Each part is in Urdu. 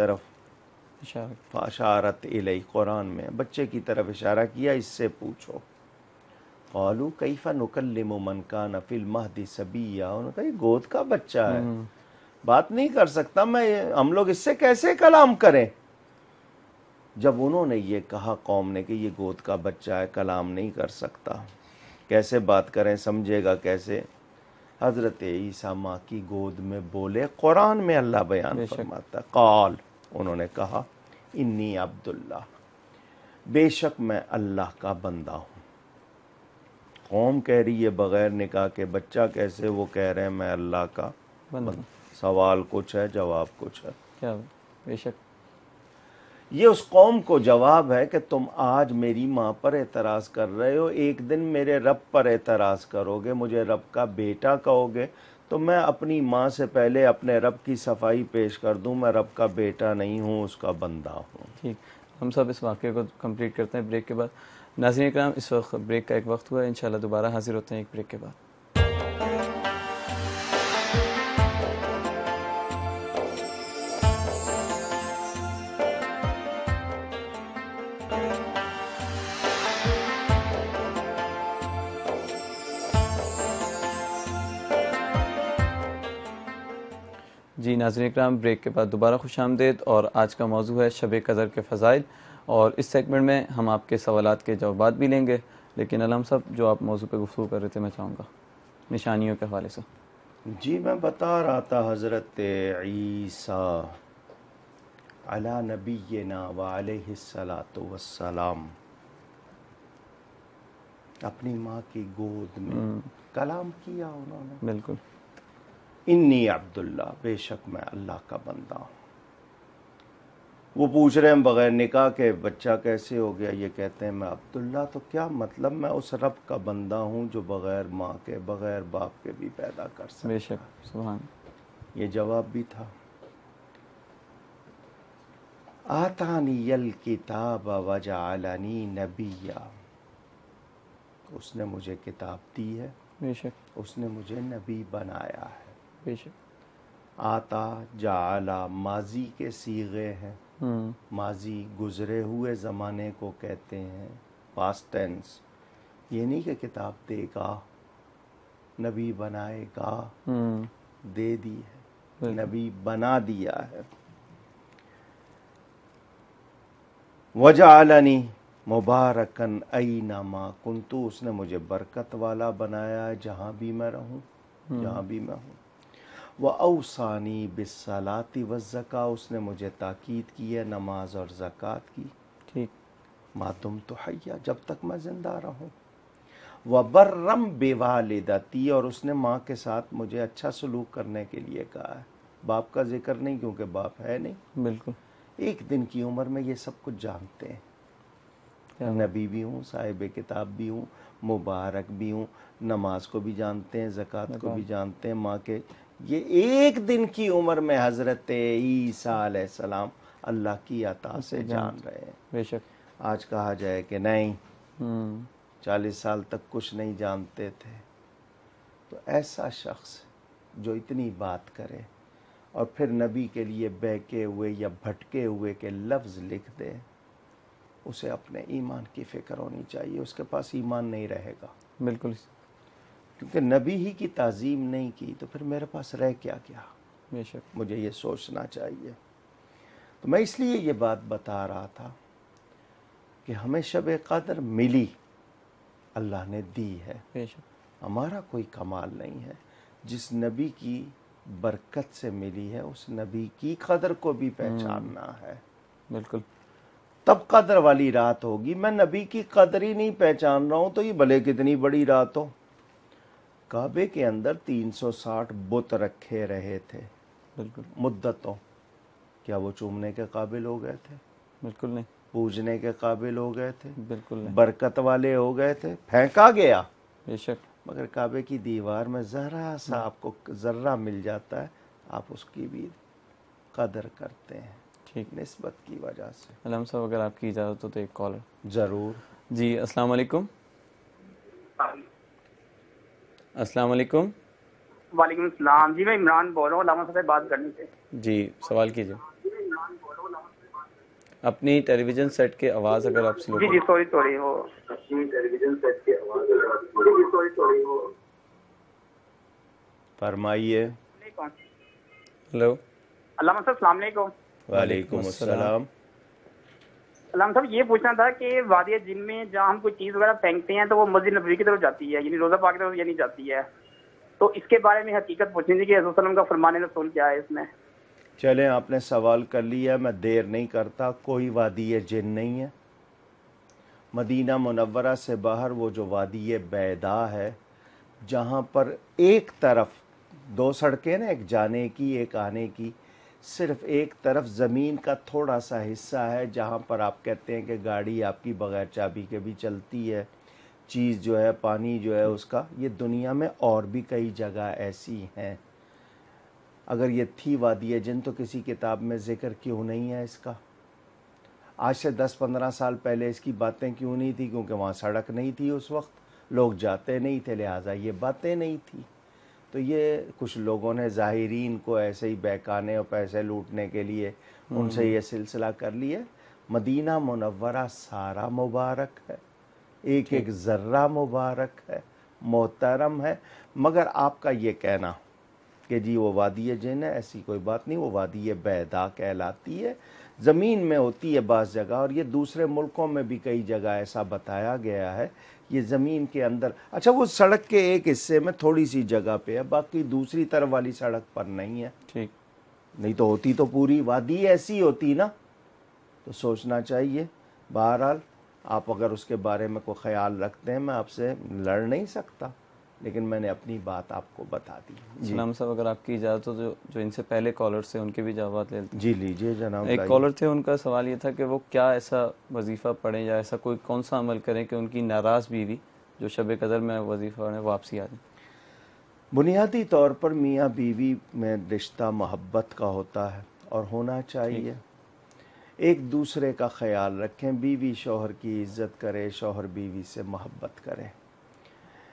طرف اشارت الی، قرآن میں بچے کی طرف اشارہ کیا، اس سے پوچھو. قالوا کیف نکلم من کان فی المہد صبیا، انہوں نے کہا یہ گود کا بچہ ہے، بات نہیں کر سکتا، ہم لوگ اس سے کیسے کلام کریں. جب انہوں نے یہ کہا قوم نے کہ یہ گود کا بچہ ہے، کلام نہیں کر سکتا، کیسے بات کریں، سمجھے گا کیسے. حضرت عیسیٰ ماں کی گود میں بولے، قرآن میں اللہ بیان فرماتا ہے، قال، انہوں نے کہا، انی عبداللہ، بے شک میں اللہ کا بندہ ہوں. قوم کہہ رہی ہے بغیر نکاح کے بچہ کیسے، وہ کہہ رہے ہیں میں اللہ کا بندہ. سوال کچھ ہے، جواب کچھ ہے. کیا بے شک یہ اس قوم کو جواب ہے کہ تم آج میری ماں پر اعتراض کر رہے ہو، ایک دن میرے رب پر اعتراض کرو گے، مجھے رب کا بیٹا کہو گے، تو میں اپنی ماں سے پہلے اپنے رب کی صفائی پیش کر دوں، میں رب کا بیٹا نہیں ہوں، اس کا بندہ ہوں. ٹھیک، ہم سب اس واقعے کو کمپلیٹ کرتے ہیں بریک کے بعد. ناظرین اکرام، اس وقت بریک کا ایک وقت ہوا ہے، انشاءاللہ دوبارہ حاضر ہوتے ہیں ایک بریک کے بعد. جی ناظرین اکرام، بریک کے بعد دوبارہ خوش آمدید، اور آج کا موضوع ہے شب قدر کے فضائل، اور اس سیگمنٹ میں ہم آپ کے سوالات کے جوابات بھی لیں گے. لیکن علام صاحب، جو آپ موضوع پہ گفتگو کر رہے تھے، میں چاہوں گا نشانیوں کے حوالے سے. جی میں بتا رہا تھا حضرت عیسیٰ علی نبینا وعلیہ الصلاۃ والسلام اپنی ماں کی گود میں کلام کیا انہوں نے. بالکل. انی عبداللہ، بے شک میں اللہ کا بندہ ہوں. وہ پوچھ رہے ہیں بغیر نکاح کے بچہ کیسے ہو گیا، یہ کہتے ہیں میں عبداللہ، تو کیا مطلب میں اس رب کا بندہ ہوں جو بغیر ماں کے بغیر باپ کے بھی پیدا کر سکتا. بے شک، سبحان. یہ جواب بھی تھا. آتانی الکتاب وجعلنی نبیا، اس نے مجھے کتاب دی ہے، بے شک، اس نے مجھے نبی بنایا ہے. بے شک. آتا جعلا ماضی کے صیغے ہیں، ماضی گزرے ہوئے زمانے کو کہتے ہیں، پاسٹ ٹینس. یہ نہیں کہ کتاب دے گا، نبی بنائے گا، دے دی ہے، نبی بنا دیا ہے. وجعلنی مبارکن اینما کنت، اس نے مجھے برکت والا بنایا ہے جہاں بھی میں رہوں، جہاں بھی میں ہوں. وَأَوْصَانِي بِالصَّلَاةِ وَالزَّكَاةِ، اس نے مجھے تاکید کی ہے نماز اور زکوٰۃ کی. ٹھیک. مَا دُمْتُ حَيًّا، جب تک میں زندہ رہوں. وَبَرًّا بِوَالِدَتِي، اور اس نے ماں کے ساتھ مجھے اچھا سلوک کرنے کے لیے کہا ہے. باپ کا ذکر نہیں کیونکہ باپ ہے نہیں. بالکل. ایک دن کی عمر میں یہ سب کچھ جانتے ہیں. نبی بھی ہوں، صاحب کتاب بھی ہوں، مبارک بھی ہوں، نماز کو بھی جانتے ہیں، زکوٰۃ کو بھی جانتے ہیں، ماں کے. یہ ایک دن کی عمر میں حضرت عیسیٰ علیہ السلام اللہ کی عطا سے جان رہے ہیں. بے شک. آج کہا جائے کہ نہیں 40 سال تک کچھ نہیں جانتے تھے، تو ایسا شخص جو اتنی بات کرے اور پھر نبی کے لیے بہکے ہوئے یا بھٹکے ہوئے کے لفظ لکھ دے، اسے اپنے ایمان کی فکر ہونی چاہیے. اس کے پاس ایمان نہیں رہے گا. بالکل. کیونکہ نبی ہی کی تعظیم نہیں کی تو پھر میرے پاس رہ کیا کیا. بے شک. مجھے یہ سوچنا چاہیے. تو میں اس لیے یہ بات بتا رہا تھا کہ ہمیں شب قدر ملی، اللہ نے دی ہے. بے شک. ہمارا کوئی کمال نہیں ہے. جس نبی کی برکت سے ملی ہے اس نبی کی قدر کو بھی پہچاننا ہے. بالکل. تب قدر والی رات ہوگی. میں نبی کی قدر ہی نہیں پہچان رہا ہوں تو یہ بھلے کتنی بڑی رات ہو. کعبے کے اندر 360 بت رکھے رہے تھے بالکل مدتوں. کیا وہ چومنے کے قابل ہو گئے تھے؟ بالکل نہیں. پوجنے کے قابل ہو گئے تھے؟ بالکل نہیں. برکت والے ہو گئے تھے؟ پھینکا گیا. بے شک. مگر کعبے کی دیوار میں ذرا سا آپ کو ذرہ مل جاتا ہے، آپ اس کی بھی قدر کرتے ہیں. ٹھیک. نسبت کی وجہ سے. علام صاحب اگر آپ کی اجازت ہو تو ایک کالر. ضرور. جی السلام علیکم. السلام علیکم. وعلیکم السلام. جی میں عمران بول رہا ہوں، علامہ صاحب سے بات کرنی تھی. جی سوال کیجیے. اپنی ٹیلی ویژن سیٹ کے آواز اگر آپ سلو جی سوری وہ اپنی ٹیلی ویژن سیٹ کی آواز سوری وہ فرمائیے. ہلو. علامہ صاحب السلام علیکم. وعلیکم السلام. علامہ صاحب یہ پوچھنا تھا کہ وادی جن میں جہاں ہم کوئی چیز وغیرہ پھینکتے ہیں تو وہ مسجد نبوی کی طرف جاتی ہے، یعنی روزہ پاک کی طرف یعنی جاتی ہے، تو اس کے بارے میں حقیقت پوچھنی تھی کہ حضرت صلی اللہ علیہ وسلم کا فرمان رسول کیا ہے اس میں. چلیں آپ نے سوال کر لیا، میں دیر نہیں کرتا. کوئی وادی جن نہیں ہے. مدینہ منورہ سے باہر وہ جو وادی بیضاء ہے جہاں پر ایک طرف 2 سڑکیں نا، ایک جانے کی ایک آنے کی، صرف ایک طرف زمین کا تھوڑا سا حصہ ہے جہاں پر آپ کہتے ہیں کہ گاڑی آپ کی بغیر چابی کے بھی چلتی ہے، چیز جو ہے پانی جو ہے اس کا. یہ دنیا میں اور بھی کئی جگہ ایسی ہیں. اگر یہ تھی وادی جن تو کسی کتاب میں ذکر کیوں نہیں ہے اس کا؟ آج سے 10-15 سال پہلے اس کی باتیں کیوں نہیں تھی؟ کیونکہ وہاں سڑک نہیں تھی اس وقت، لوگ جاتے نہیں تھے، لہٰذا یہ باتیں نہیں تھی. تو یہ کچھ لوگوں نے ظاہرین کو ایسے ہی بہکانے اور پیسے لوٹنے کے لیے ان سے یہ سلسلہ کر لیا. مدینہ منورہ سارا مبارک ہے، ایک ایک ذرہ مبارک ہے، محترم ہے. مگر آپ کا یہ کہنا کہ جی وہ وادی جن ہے، ایسی کوئی بات نہیں. وہ وادی بیضاء کہلاتی ہے، زمین میں ہوتی ہے بعض جگہ، اور یہ دوسرے ملکوں میں بھی کئی جگہ ایسا بتایا گیا ہے. یہ زمین کے اندر، اچھا وہ سڑک کے ایک حصے میں تھوڑی سی جگہ پہ ہے، باقی دوسری طرف والی سڑک پر نہیں ہے. ٹھیک. نہیں تو ہوتی تو پوری وادی ایسی ہوتی نا. تو سوچنا چاہیے. بہرحال آپ اگر اس کے بارے میں کوئی خیال رکھتے ہیں، میں آپ سے لڑ نہیں سکتا، لیکن میں نے اپنی بات آپ کو بتا دی. سلام صاحب اگر آپ کی اجازت ہو جو ان سے پہلے کالرز تھے ان کے بھی جوابات لے لیتے ہیں. جی لیجیے جناب. ایک کالر تھے، ان کا سوال یہ تھا کہ وہ کیا ایسا وظیفہ پڑھیں یا ایسا کوئی کون سا عمل کریں کہ ان کی ناراض بیوی جو شب قدر میں وظیفہ پڑھیں واپسی آ جائیں. بنیادی طور پر میاں بیوی میں رشتہ محبت کا ہوتا ہے اور ہونا چاہیے. ایک دوسرے کا خیال رکھیں، بیوی شوہر کی عزت کرے، شوہر بیوی سے محبت کرے.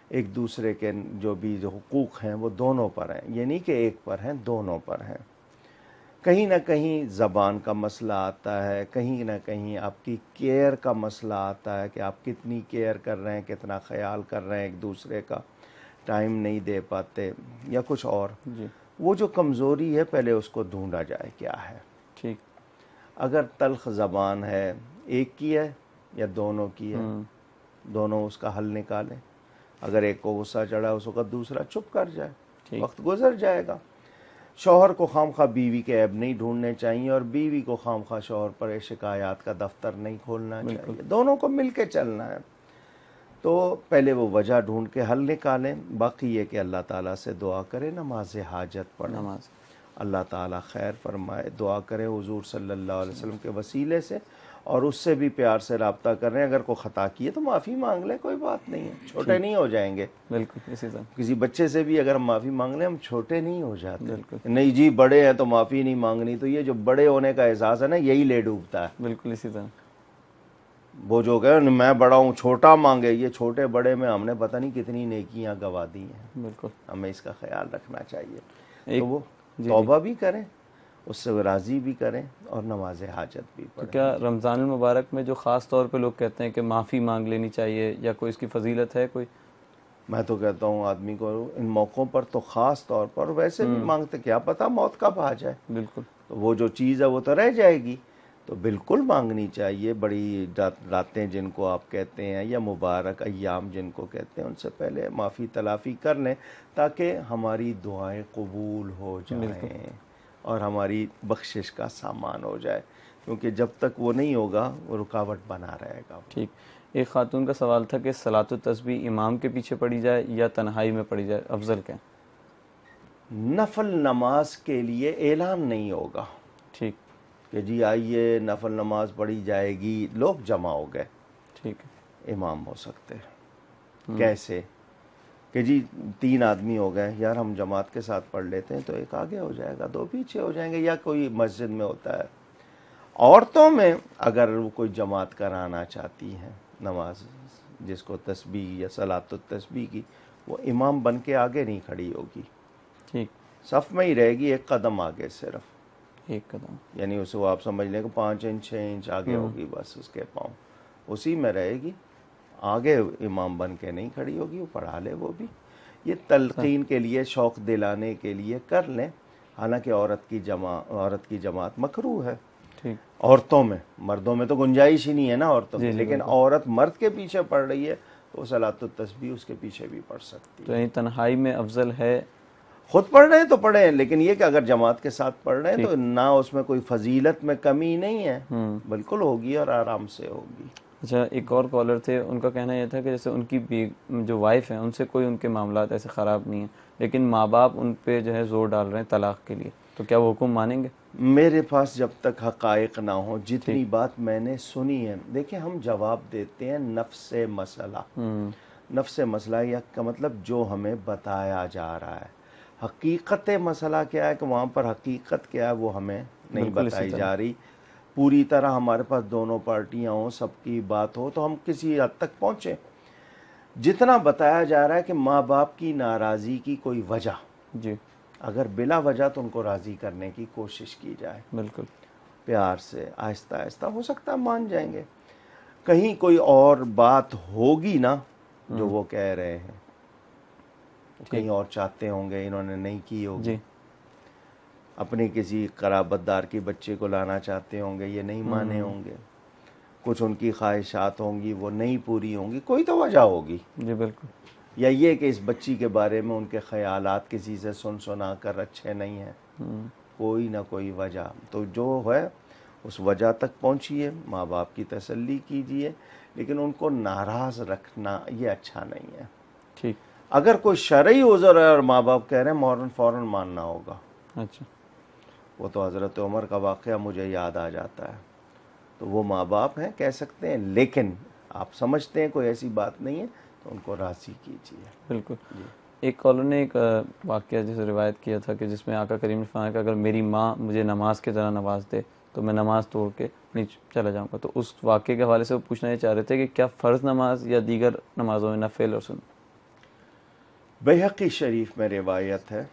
ایک دوسرے کے جو بھی حقوق ہیں وہ دونوں پر ہیں، یہ نہیں کہ ایک پر ہیں، دونوں پر ہیں. کہیں نہ کہیں زبان کا مسئلہ آتا ہے، کہیں نہ کہیں آپ کی کیئر کا مسئلہ آتا ہے کہ آپ کتنی کیئر کر رہے ہیں، کتنا خیال کر رہے ہیں ایک دوسرے کا، ٹائم نہیں دے پاتے یا کچھ اور. وہ جو کمزوری ہے پہلے اس کو ڈھونڈا جائے کیا ہے. ٹھیک. اگر تلخ زبان ہے، ایک کی ہے یا دونوں کی ہے، دونوں اس کا حل نکالیں. اگر ایک کو غصہ چڑھا اس وقت دوسرا چپ کر جائے، وقت گزر جائے گا. شوہر کو خواہ بیوی کے عیب نہیں ڈھونڈنے چاہیے، اور بیوی کو خواہ شوہر پر شکایات کا دفتر نہیں کھولنا چاہیے. دونوں کو مل کے چلنا ہے. تو پہلے وہ وجہ ڈھونڈ کے حل نکالیں. باقی یہ کہ اللہ تعالیٰ سے دعا کریں، نماز حاجت پڑھیں، اللہ تعالیٰ خیر فرمائے. دعا کریں حضور صلی اللہ علیہ وسلم کے وسیلے سے، اور اس سے بھی پیار سے رابطہ کر رہے ہیں. اگر کوئی خطا کی ہے تو معافی مانگ لیں، کوئی بات نہیں ہے، چھوٹے نہیں ہو جائیں گے. بالکل اسی طرح کسی بچے سے بھی اگر ہم معافی مانگ لیں ہم چھوٹے نہیں ہو جاتے. نہیں جی بڑے ہیں تو معافی نہیں مانگنی. تو یہ جو بڑے ہونے کا احساس ہے نا، یہی لے ڈوبتا ہے. بالکل اسی طرح وہ جو کہ میں بڑا ہوں چھوٹا مانگے، یہ چھوٹے بڑے میں ہم نے پتہ نہیں کتنی نیکیاں گوا دی ہیں. بالکل ہمیں اس کا خیال رکھنا چاہیے. تو وہ توبہ بھی کریں، اس سے راضی بھی کریں، اور نماز حاجت بھی پڑھیں. تو کیا رمضان المبارک میں جو خاص طور پہ لوگ کہتے ہیں کہ معافی مانگ لینی چاہیے، یا کوئی اس کی فضیلت ہے کوئی؟ میں تو کہتا ہوں آدمی کو ان موقعوں پر تو خاص طور پر، ویسے بھی مانگتے، کیا پتہ موت کب آ جائے. بالکل. تو وہ جو چیز ہے وہ تو رہ جائے گی، تو بالکل مانگنی چاہیے. بڑی راتیں جن کو آپ کہتے ہیں یا مبارک ایام جن کو کہتے ہیں، ان سے پہلے معافی تلافی کر لیں تاکہ ہماری دعائیں قبول ہو جائیں اور ہماری بخشش کا سامان ہو جائے. کیونکہ جب تک وہ نہیں ہوگا وہ رکاوٹ بنا رہے گا. ٹھیک. ایک خاتون کا سوال تھا کہ صلاۃ التسبیح امام کے پیچھے پڑھی جائے یا تنہائی میں پڑھی جائے، افضل کیا؟ نفل نماز کے لیے اعلان نہیں ہوگا. ٹھیک. کہ جی آئیے نفل نماز پڑھی جائے گی، لوگ جمع ہو گئے. ٹھیک. امام ہو سکتے. کیسے؟ کہ جی 3 آدمی ہو گئے، یار ہم جماعت کے ساتھ پڑھ لیتے ہیں، تو ایک آگے ہو جائے گا، 2 پیچھے ہو جائیں گے. یا کوئی مسجد میں ہوتا ہے. عورتوں میں اگر وہ کوئی جماعت کرانا چاہتی ہیں نماز، جس کو تسبیح یا صلاۃ التسبیح کی، وہ امام بن کے آگے نہیں کھڑی ہوگی. ٹھیک. صف میں ہی رہے گی، 1 قدم آگے صرف. ایک قدم. یعنی اسے آپ سمجھ لیں کہ 5 انچ 6 انچ آگے ہوگی بس اس کے پاؤں، اسی میں رہے گی، آگے امام بن کے نہیں کھڑی ہوگی. وہ پڑھا لے وہ بھی. یہ تلقین کے لیے، شوق دلانے کے لیے کر لیں. حالانکہ عورت کی جماعت مکروہ ہے ٹھیک. عورتوں میں، مردوں میں تو گنجائش ہی نہیں ہے نا عورتوں جی میں، جی لیکن بالکل. عورت مرد کے پیچھے پڑھ رہی ہے تو صلاۃ التسبیح اس کے پیچھے بھی پڑھ سکتی تو ہے. یعنی تنہائی میں افضل ہے. خود پڑھ رہے ہیں تو پڑھیں، لیکن یہ کہ اگر جماعت کے ساتھ پڑھ رہے ہیں تو ٹھیک. نہ اس میں کوئی فضیلت میں کمی نہیں ہے، ہوں. بالکل ہوگی اور آرام سے ہوگی. اچھا، ایک اور کالر تھے، ان کا کہنا یہ تھا کہ جیسے ان کی جو وائف ہیں ان سے کوئی ان کے معاملات ایسے خراب نہیں ہیں، لیکن ماں باپ ان پہ جو ہے زور ڈال رہے ہیں طلاق کے لیے، تو کیا وہ حکم مانیں گے؟ میرے پاس جب تک حقائق نہ ہوں، جتنی ٹھیک. بات میں نے سنی ہے، دیکھیں ہم جواب دیتے ہیں نفس مسئلہ. نفس مسئلہ یا کا مطلب جو ہمیں بتایا جا رہا ہے. حقیقت مسئلہ کیا ہے کہ وہاں پر حقیقت کیا ہے وہ ہمیں نہیں بالکل اسی بتائی طرح. جا رہی. پوری طرح ہمارے پاس دونوں پارٹیاں ہوں، سب کی بات ہو تو ہم کسی حد تک پہنچیں. جتنا بتایا جا رہا ہے کہ ماں باپ کی ناراضی کی کوئی وجہ، جی اگر بلا وجہ تو ان کو راضی کرنے کی کوشش کی جائے، بالکل. پیار سے آہستہ آہستہ، ہو سکتا ہے مان جائیں گے. کہیں کوئی اور بات ہوگی نا جو وہ کہہ رہے ہیں، کہیں اور چاہتے ہوں گے، انہوں نے نہیں کی ہوگی. جی اپنی کسی قرابت دار کی بچے کو لانا چاہتے ہوں گے، یہ نہیں مانے ہوں گے. کچھ ان کی خواہشات ہوں گی وہ نہیں پوری ہوں گی، کوئی تو وجہ ہوگی. جی بالکل. یا یہ کہ اس بچی کے بارے میں ان کے خیالات کسی سے سنا کر اچھے نہیں ہیں، کوئی نہ کوئی وجہ. تو جو ہے اس وجہ تک پہنچیے، ماں باپ کی تسلی کیجیے، لیکن ان کو ناراض رکھنا یہ اچھا نہیں ہے. ٹھیک. اگر کوئی شرعی عذر ہے اور ماں باپ کہہ رہے ہیں، فوراً ماننا ہوگا. اچھا. وہ تو حضرت عمر کا واقعہ مجھے یاد آ جاتا ہے. تو وہ ماں باپ ہیں، کہہ سکتے ہیں، لیکن آپ سمجھتے ہیں کوئی ایسی بات نہیں ہے تو ان کو راضی کیجیے. بالکل. ایک کالر نے ایک واقعہ جیسے روایت کیا تھا کہ جس میں آقا کریم نے فرمایا کہ اگر میری ماں مجھے نماز کی طرح نواز دے تو میں نماز توڑ کے چلا جاؤں گا. تو اس واقعے کے حوالے سے وہ پوچھنا یہ چاہ رہے تھے کہ کیا فرض نماز یا دیگر نمازوں میں نفل اور سنت؟ بیہقی شریف میں روایت ہے،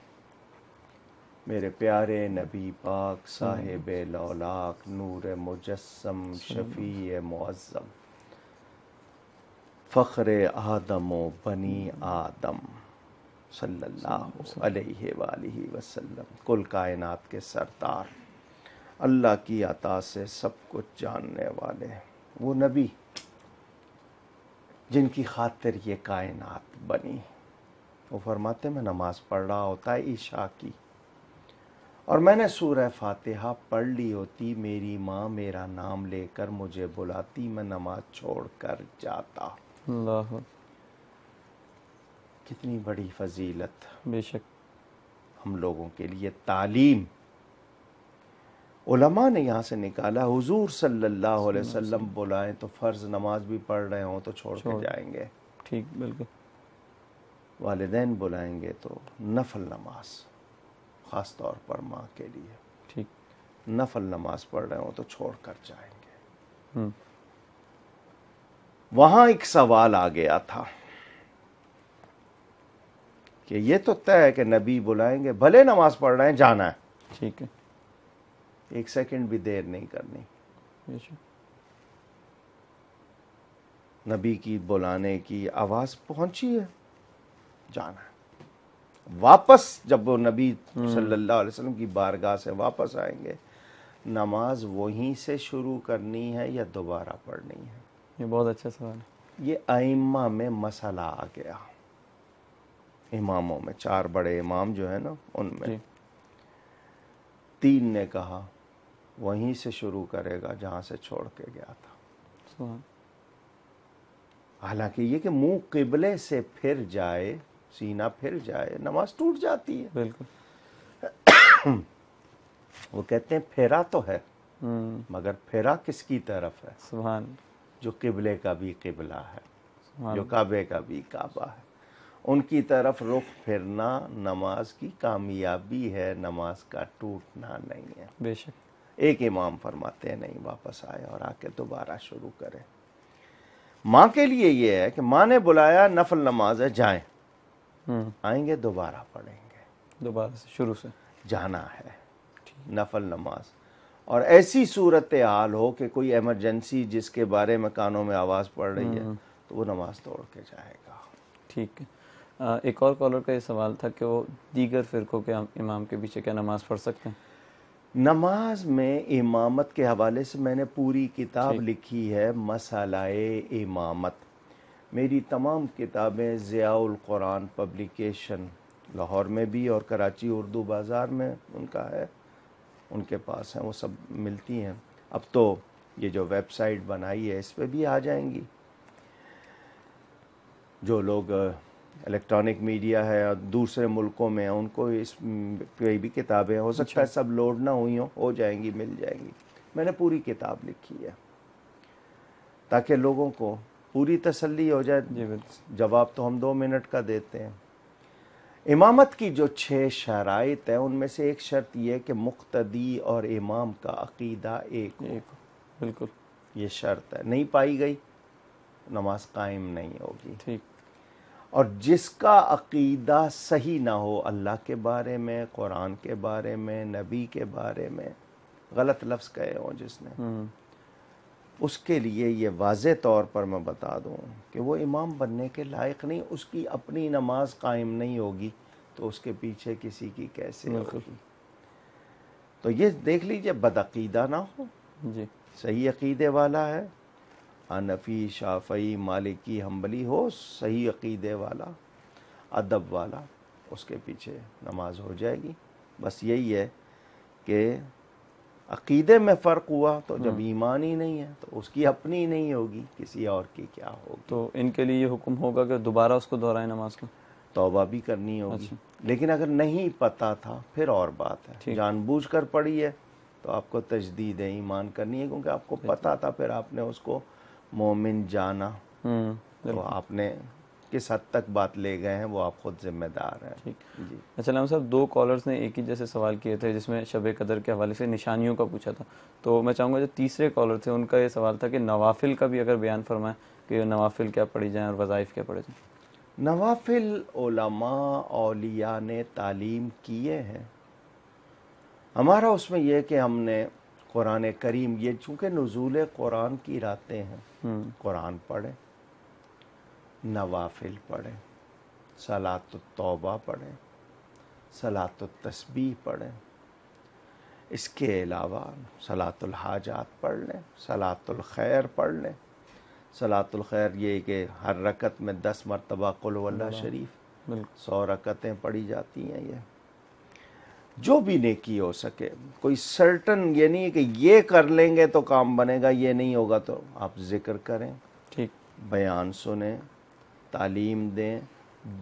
میرے پیارے نبی پاک صاحب لولاک نور مجسم شفیع معظم فخر آدم و بنی آدم صلی اللہ علیہ وآلہ وسلم، کل کائنات کے سردار، اللہ کی عطا سے سب کچھ جاننے والے، وہ نبی جن کی خاطر یہ کائنات بنی. وہ فرماتے میں نماز پڑھ رہا ہوتا ہے عشاء کی، اور میں نے سورہ فاتحہ پڑھ لی ہوتی، میری ماں میرا نام لے کر مجھے بلاتی، میں نماز چھوڑ کر جاتا. اللہ، کتنی بڑی فضیلت بے شک. ہم لوگوں کے لیے تعلیم. علماء نے یہاں سے نکالا حضور صلی اللہ علیہ وسلم بلائیں تو فرض نماز بھی پڑھ رہے ہوں تو چھوڑ کے جائیں گے. ٹھیک بالکل. والدین بلائیں گے تو نفل نماز، خاص طور پر ماں کے لیے، ٹھیک. نفل نماز پڑھ رہے ہوں تو چھوڑ کر جائیں گے. وہاں ایک سوال آ گیا تھا کہ یہ تو طے ہے کہ نبی بلائیں گے، بھلے نماز پڑھ رہے ہیں، جانا ہے. ٹھیک ہے. ایک سیکنڈ بھی دیر نہیں کرنی. بے شک. نبی کی بلانے کی آواز پہنچی ہے، جانا ہے. واپس جب وہ نبی صلی اللہ علیہ وسلم کی بارگاہ سے واپس آئیں گے، نماز وہیں سے شروع کرنی ہے یا دوبارہ پڑھنی ہے؟ یہ بہت اچھا سوال ہے. یہ ائمہ میں مسئلہ آ گیا. اماموں میں 4 بڑے امام جو ہیں نا، ان میں 3 نے کہا وہیں سے شروع کرے گا جہاں سے چھوڑ کے گیا تھا. حالانکہ یہ کہ منہ قبلے سے پھر جائے، سینہ پھر جائے، نماز ٹوٹ جاتی ہے. بالکل. وہ کہتے ہیں پھیرا تو ہے، مگر پھیرا کس کی طرف ہے؟ سبحان. جو قبلے کا بھی قبلہ ہے، جو کعبے کا بھی کعبہ ہے، ان کی طرف رخ پھرنا نماز کی کامیابی ہے، نماز کا ٹوٹنا نہیں ہے. بے شک. ایک امام فرماتے ہیں نہیں، واپس آئے اور آ کے دوبارہ شروع کرے. ماں کے لیے یہ ہے کہ ماں نے بلایا، نفل نماز ہے، جائیں، آئیں گے دوبارہ پڑھیں گے، دوبارہ سے شروع سے جانا ہے. نفل نماز، اور ایسی صورت حال ہو کہ کوئی ایمرجنسی جس کے بارے میں کانوں میں آواز پڑ رہی ہے تو وہ نماز توڑ کے جائے گا۔ ٹھیک ہے، ایک اور کالر کا یہ سوال تھا کہ وہ دیگر فرقوں کے امام کے پیچھے کیا نماز پڑھ سکتے ہیں؟ نماز میں امامت کے حوالے سے میں نے پوری کتاب لکھی ہے، مسئلہ امامت۔ میری تمام کتابیں ضیاء القرآن پبلیکیشن لاہور میں بھی اور کراچی اردو بازار میں ان کا ہے، ان کے پاس ہیں، وہ سب ملتی ہیں۔ اب تو یہ جو ویب سائٹ بنائی ہے اس پہ بھی آ جائیں گی۔ جو لوگ الیکٹرانک میڈیا ہے اور دوسرے ملکوں میں ہیں ان کو اس پہ بھی کتابیں ہو سکتا ہے سب لوڈ نہ ہوئی ہوں، ہو جائیں گی، مل جائیں گی۔ میں نے پوری کتاب لکھی ہے تاکہ لوگوں کو پوری تسلی ہو جائے۔ جواب تو ہم 2 منٹ کا دیتے ہیں۔ امامت کی جو 6 شرائط ہیں ان میں سے ایک شرط یہ ہے کہ مقتدی اور امام کا عقیدہ ایک ہو۔ بالکل، یہ شرط ہے، نہیں پائی گئی نماز قائم نہیں ہوگی۔ ٹھیک، اور جس کا عقیدہ صحیح نہ ہو اللہ کے بارے میں، قرآن کے بارے میں، نبی کے بارے میں، غلط لفظ کہے ہوں جس نے، اس کے لیے یہ واضح طور پر میں بتا دوں کہ وہ امام بننے کے لائق نہیں، اس کی اپنی نماز قائم نہیں ہوگی تو اس کے پیچھے کسی کی کیسے ہوگی۔ تو یہ دیکھ لیجئے بدعقیدہ نہ ہو، جی، صحیح عقیدے والا ہے، حنفی، شافعی، مالکی، حنبلی ہو، صحیح عقیدے والا، ادب والا، اس کے پیچھے نماز ہو جائے گی۔ بس یہی ہے کہ عقیدے میں فرق ہوا تو جب ایمان ہی نہیں ہے تو اس کی اپنی نہیں ہوگی، کسی اور کی کیا ہوگی۔ تو ان کے لیے یہ حکم ہوگا کہ دوبارہ اس کو دہرائیں نماز کو؟ توبہ بھی کرنی ہوگی، لیکن اگر نہیں پتہ تھا پھر اور بات ہے، جان بوجھ کر پڑھی ہے تو آپ کو تجدید ایمان کرنی ہے، کیونکہ آپ کو پتہ تھا پھر آپ نے اس کو مومن جانا، تو آپ نے کس حد تک بات لے گئے ہیں وہ آپ خود ذمہ دار ہیں۔ جی اچھا علامہ صاحب، 2 کالرز نے ایک ہی جیسے سوال کیے تھے جس میں شب قدر کے حوالے سے نشانیوں کا پوچھا تھا، تو میں چاہوں گا جو تیسرے کالر تھے ان کا یہ سوال تھا کہ نوافل کا بھی اگر بیان فرمائیں کہ نوافل کیا پڑھی جائیں اور وظائف کیا پڑھے جائیں۔ نوافل علماء اولیاء نے تعلیم کیے ہیں، ہمارا اس میں یہ کہ ہم نے قرآن کریم، یہ چونکہ نزول قرآن کی راتیں ہیں، قرآن پڑھیں، نوافل پڑھیں، صلاۃ التوبہ پڑھیں، صلاۃ التسبیح پڑھیں، اس کے علاوہ صلاۃ الحاجات پڑھ لیں، صلاۃ الخیر پڑھ لیں۔ صلاۃ الخیر یہ کہ ہر رکعت میں 10 مرتبہ قل هو اللہ شریف، 100 رکعتیں پڑھی جاتی ہیں۔ یہ جو بھی نیکی ہو سکے، کوئی سرٹن یہ نہیں ہے کہ یہ کر لیں گے تو کام بنے گا، یہ نہیں ہوگا تو آپ ذکر کریں، ٹھیک، بیان سنیں، تعلیم دیں،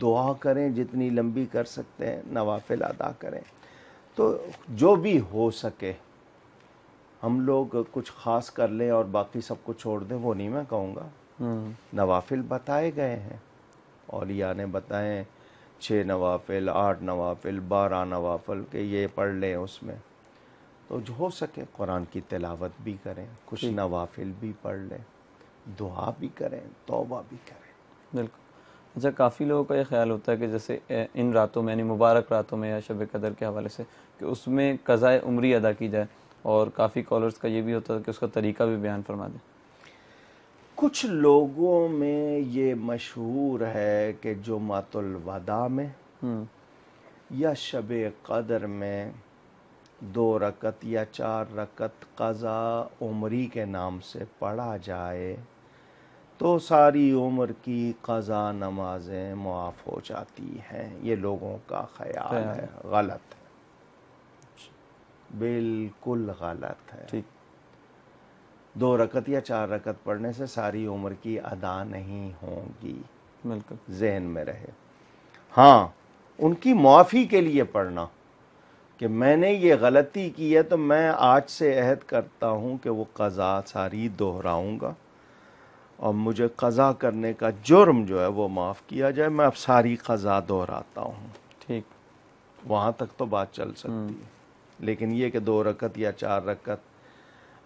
دعا کریں جتنی لمبی کر سکتے ہیں، نوافل ادا کریں۔ تو جو بھی ہو سکے ہم لوگ کچھ خاص کر لیں اور باقی سب کو چھوڑ دیں، وہ نہیں میں کہوں گا۔ نوافل بتائے گئے ہیں، اولیاء نے بتائیں 6 نوافل، 8 نوافل، 12 نوافل کہ یہ پڑھ لیں اس میں۔ تو جو ہو سکے قرآن کی تلاوت بھی کریں، کچھ نوافل بھی پڑھ لیں، دعا بھی کریں، توبہ بھی کریں۔ بالکل۔ اچھا، کافی لوگوں کا یہ خیال ہوتا ہے کہ جیسے ان راتوں میں، یعنی مبارک راتوں میں یا شب قدر کے حوالے سے، کہ اس میں قضاء عمری ادا کی جائے، اور کافی کالرز کا یہ بھی ہوتا ہے کہ اس کا طریقہ بھی بیان فرما دیں۔ کچھ لوگوں میں یہ مشہور ہے کہ جمعۃ الوداع میں یا شب قدر میں 2 رکعت یا 4 رکعت قضاء عمری کے نام سے پڑھا جائے تو ساری عمر کی قضا نمازیں معاف ہو جاتی ہیں۔ یہ لوگوں کا خیال ہے، غلط ہے، بالکل غلط ہے۔ 2 رکعت یا 4 رکعت پڑھنے سے ساری عمر کی ادا نہیں ہوں گی، بالکل ذہن میں رہے۔ ہاں، ان کی معافی کے لیے پڑھنا کہ میں نے یہ غلطی کی ہے تو میں آج سے عہد کرتا ہوں کہ وہ قضا ساری دہراؤں گا اور مجھے قضا کرنے کا جرم جو ہے وہ معاف کیا جائے، میں اب ساری قضا دہراتا ہوں۔ ٹھیک، وہاں تک تو بات چل سکتی ہے، لیکن یہ کہ 2 رکعت یا 4 رکعت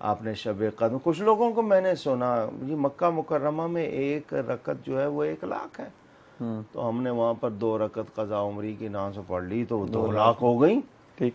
آپ نے شب قدر، کچھ لوگوں کو میں نے سنا یہ مکہ مکرمہ میں 1 رکعت جو ہے وہ 1 لاکھ ہے، تو ہم نے وہاں پر 2 رکعت قضا عمری کے نام سے پڑھ لی تو 2 لاکھ ہو گئی۔ ٹھیک،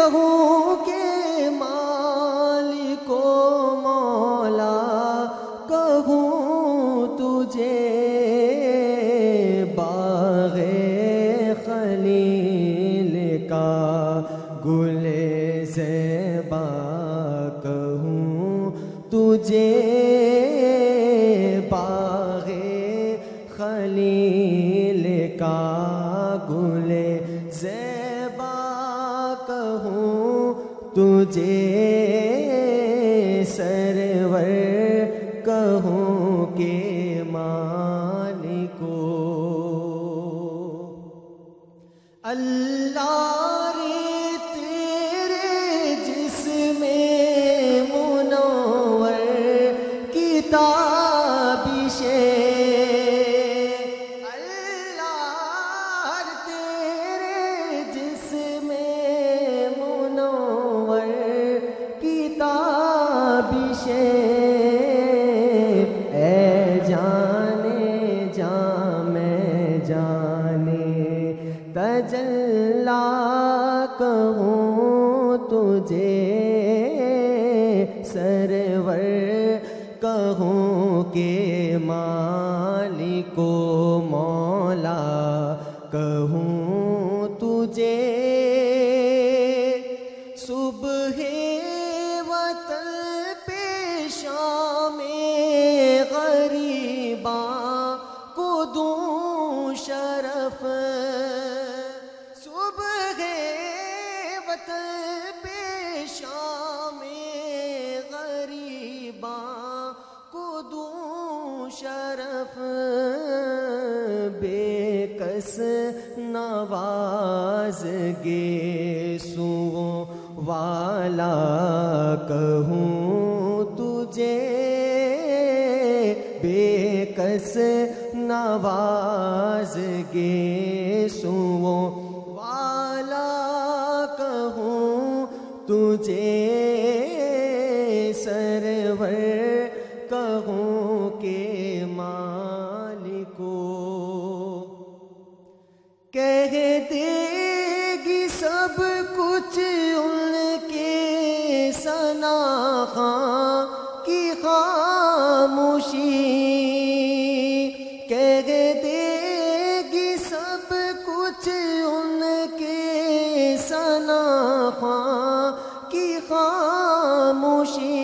کہوں کہ مالک و مولا کہوں تجھے باغ خلیل کا گل زیبا کہوں تجھے باغ خلیل کا گل زیبا کہوں تجھے سرور کہوں کہ مالکو اللہ رے تیرے جسم منور کتابش اللہ تیرے جسم منور کتابش اے جانے جا میں جانے تجلا کہوں تجھے سرور کہوں کہ مالک و مولا کہوں تجھے صبح وطن پہ شام غریباں کو دوں شرف صبح وطن پہ شام غریباں کو دوں شرف بے کس نواز گے سو والا کہوں تجھے بے کس نواز گے سو والا کہوں تجھے سرور کہوں کہ مالکو کہہ دے گی سب کچھ ان کے ثنا خاں کی خاموشی کہہ دے گی سب کچھ ان کے ثنا خاں کی خاموشی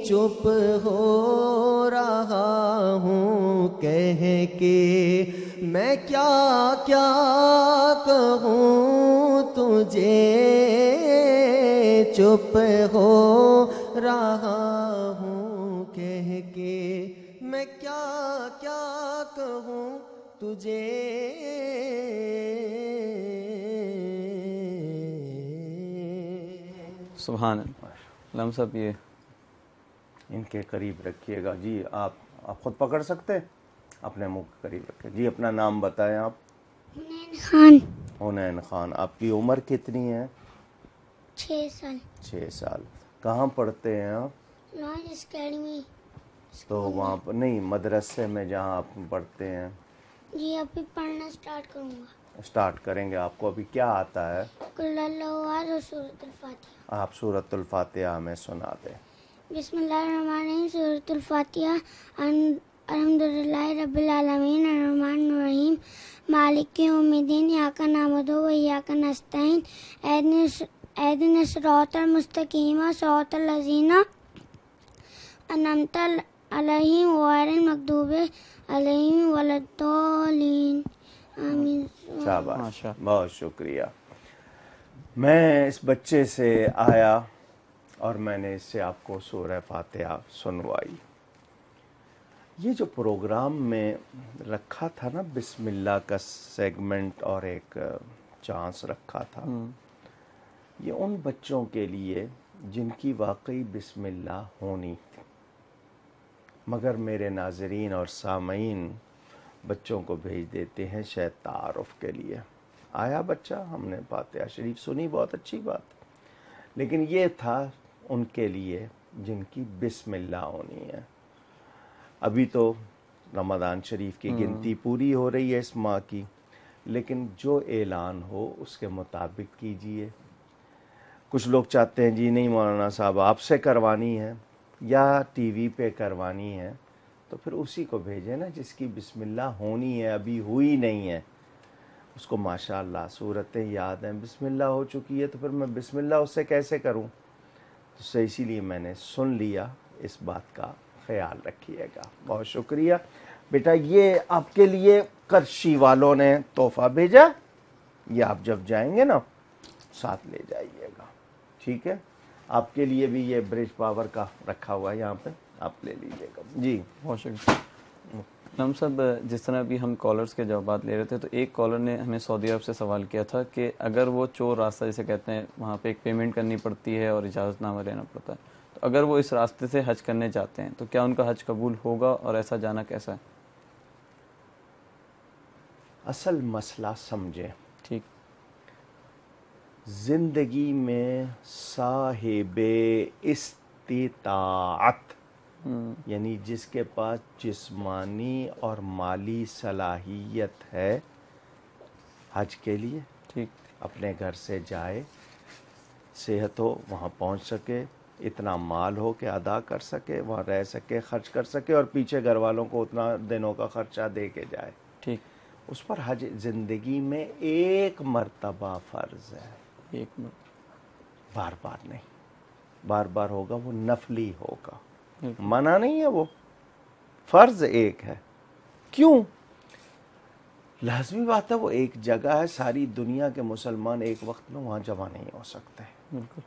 چپ ہو رہا ہوں کہہ کے میں کیا کیا کہوں تجھے چپ ہو رہا ہوں کہہ کے میں کیا کیا کہوں تجھے سبحان اللہ. علامہ صاحب یہ ان کے قریب رکھیے گا. جی آپ خود پکڑ سکتے اپنے منہ کے قریب رکھیں. جی اپنا نام بتائیں آپ. حنین خان. حنین خان. آپ کی عمر کتنی ہے؟ 6 سال. 6 سال. کہاں پڑھتے ہیں آپ؟ Noise academy. تو وہاں پر نہیں، مدرسے میں جہاں آپ پڑھتے ہیں؟ جی ابھی پڑھنا سٹارٹ کروں گا. سٹارٹ کریں گے. آپ کو ابھی کیا آتا ہے؟ قل اللہ احد اور سورۃ الفاتحہ. آپ سورۃ الفاتحہ ہمیں سنا دیں. بسم اللہ الرحمن الرحیم. سورۃ الفاتحہ. الحمدللہ رب العالمین الرحمن الرحیم مالک یوم الدین. ایاک نعبد و ایاک نستعین. اهدنا الصراط المستقیم صراط الذین انعمت علیہم غیر المغضوب علیہم ولا الضالین. آمین. شاباش، بہت شکریہ. میں اس بچے سے آیا اور میں نے اس سے آپ کو سورہ فاتحہ سنوائی. یہ جو پروگرام میں رکھا تھا نا بسم اللہ کا سیگمنٹ اور ایک چانس رکھا تھا، یہ ان بچوں کے لیے جن کی واقعی بسم اللہ ہونی، مگر میرے ناظرین اور سامعین بچوں کو بھیج دیتے ہیں شاید تعارف کے لیے. آیا بچہ، ہم نے فاتحہ شریف سنی، بہت اچھی بات، لیکن یہ تھا ان کے لیے جن کی بسم اللہ ہونی ہے. ابھی تو رمضان شریف کی گنتی پوری ہو رہی ہے اس ماہ کی، لیکن جو اعلان ہو اس کے مطابق کیجئے. کچھ لوگ چاہتے ہیں جی نہیں مولانا صاحب آپ سے کروانی ہے یا ٹی وی پہ کروانی ہے تو پھر اسی کو بھیجیں نا جس کی بسم اللہ ہونی ہے, ابھی ہوئی نہیں ہے. اس کو ماشاء اللہ صورتیں یاد ہیں, بسم اللہ ہو چکی ہے تو پھر میں بسم اللہ اس سے کیسے کروں. تو اسی لیے میں نے سن لیا, اس بات کا خیال رکھیے گا. بہت شکریہ بیٹا. یہ آپ کے لیے کرشی والوں نے تحفہ بھیجا, یہ آپ جب جائیں گے نا ساتھ لے جائیے گا, ٹھیک ہے. آپ کے لیے بھی یہ برج پاور کا رکھا ہوا ہے یہاں پہ, آپ لے لیجیے گا. جی بہت شکریہ. ہم سب جس طرح بھی ہم کالرز کے جوابات لے رہے تھے تو ایک کالر نے ہمیں سعودی عرب سے سوال کیا تھا کہ اگر وہ چور راستہ جسے کہتے ہیں وہاں پہ ایک پیمنٹ کرنی پڑتی ہے اور اجازت نامہ لینا پڑتا ہے, تو اگر وہ اس راستے سے حج کرنے جاتے ہیں تو کیا ان کا حج قبول ہوگا اور ایسا جانا کیسا ہے؟ اصل مسئلہ سمجھیں. ٹھیک. زندگی میں صاحب استطاعت یعنی جس کے پاس جسمانی اور مالی صلاحیت ہے حج کے لیے, ٹھیک, اپنے گھر سے جائے, صحت ہو وہاں پہنچ سکے, اتنا مال ہو کہ ادا کر سکے, وہاں رہ سکے, خرچ کر سکے اور پیچھے گھر والوں کو اتنا دنوں کا خرچہ دے کے جائے, ٹھیک, اس پر حج زندگی میں ایک مرتبہ فرض ہے. ایک منٹ. بار بار نہیں, بار بار ہوگا وہ نفلی ہوگا, منع نہیں ہے, وہ فرض ایک ہے. کیوں؟ لازمی بات ہے وہ ایک جگہ ہے, ساری دنیا کے مسلمان ایک وقت میں وہاں جمع نہیں ہو سکتے. بالکل.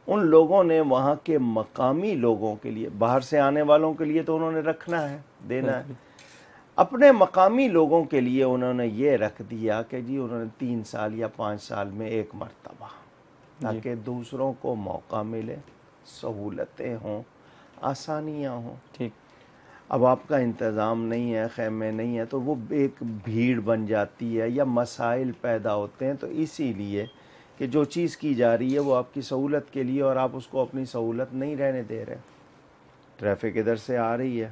ان لوگوں نے وہاں کے مقامی لوگوں کے لیے, باہر سے آنے والوں کے لیے تو انہوں نے رکھنا ہے, دینا ہے. اپنے مقامی لوگوں کے لیے انہوں نے یہ رکھ دیا کہ جی انہوں نے 3 سال یا 5 سال میں ایک مرتبہ, تاکہ دوسروں کو موقع ملے, سہولتیں ہوں, آسانیاں ہوں. ٹھیک. اب آپ کا انتظام نہیں ہے, خیمے نہیں ہے, تو وہ ایک بھیڑ بن جاتی ہے یا مسائل پیدا ہوتے ہیں. تو اسی لیے کہ جو چیز کی جا رہی ہے وہ آپ کی سہولت کے لیے اور آپ اس کو اپنی سہولت نہیں رہنے دے رہے. ٹریفک ادھر سے آ رہی ہے,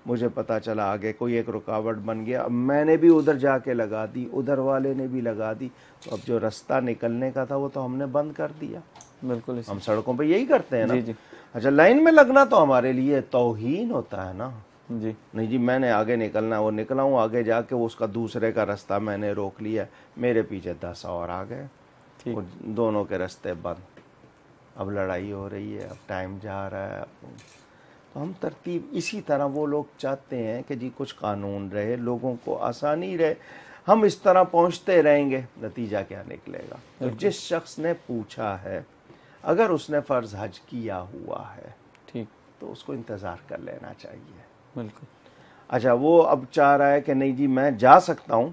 مجھے پتا چلا آگے کوئی ایک رکاوٹ بن گیا, اب میں نے بھی ادھر جا کے لگا دی, ادھر والے نے بھی لگا دی, تو اب جو رستہ نکلنے کا تھا وہ تو ہم نے بند کر دیا. بالکل. ہم سڑکوں پہ یہی کرتے ہیں نا. جی جی. اچھا, لائن میں لگنا تو ہمارے لیے توہین ہوتا ہے نا. جی نہیں جی میں نے آگے نکلنا, وہ نکلا ہوں آگے جا کے, اس کا دوسرے کا رستہ میں نے روک لیا, میرے پیچھے 10 اور آ گئے, ٹھیک. دونوں کے رستے بند. اب لڑائی ہو رہی ہے, اب ٹائم جا رہا ہے. تو ہم ترتیب اسی طرح وہ لوگ چاہتے ہیں کہ جی کچھ قانون رہے, لوگوں کو آسانی رہے, ہم اس طرح پہنچتے رہیں گے, نتیجہ کیا نکلے گا. تو جس شخص نے پوچھا ہے اگر اس نے فرض حج کیا ہوا ہے ٹھیک تو اس کو انتظار کر لینا چاہیے. بالکل. اچھا, وہ اب چاہ رہا ہے کہ نہیں جی میں جا سکتا ہوں,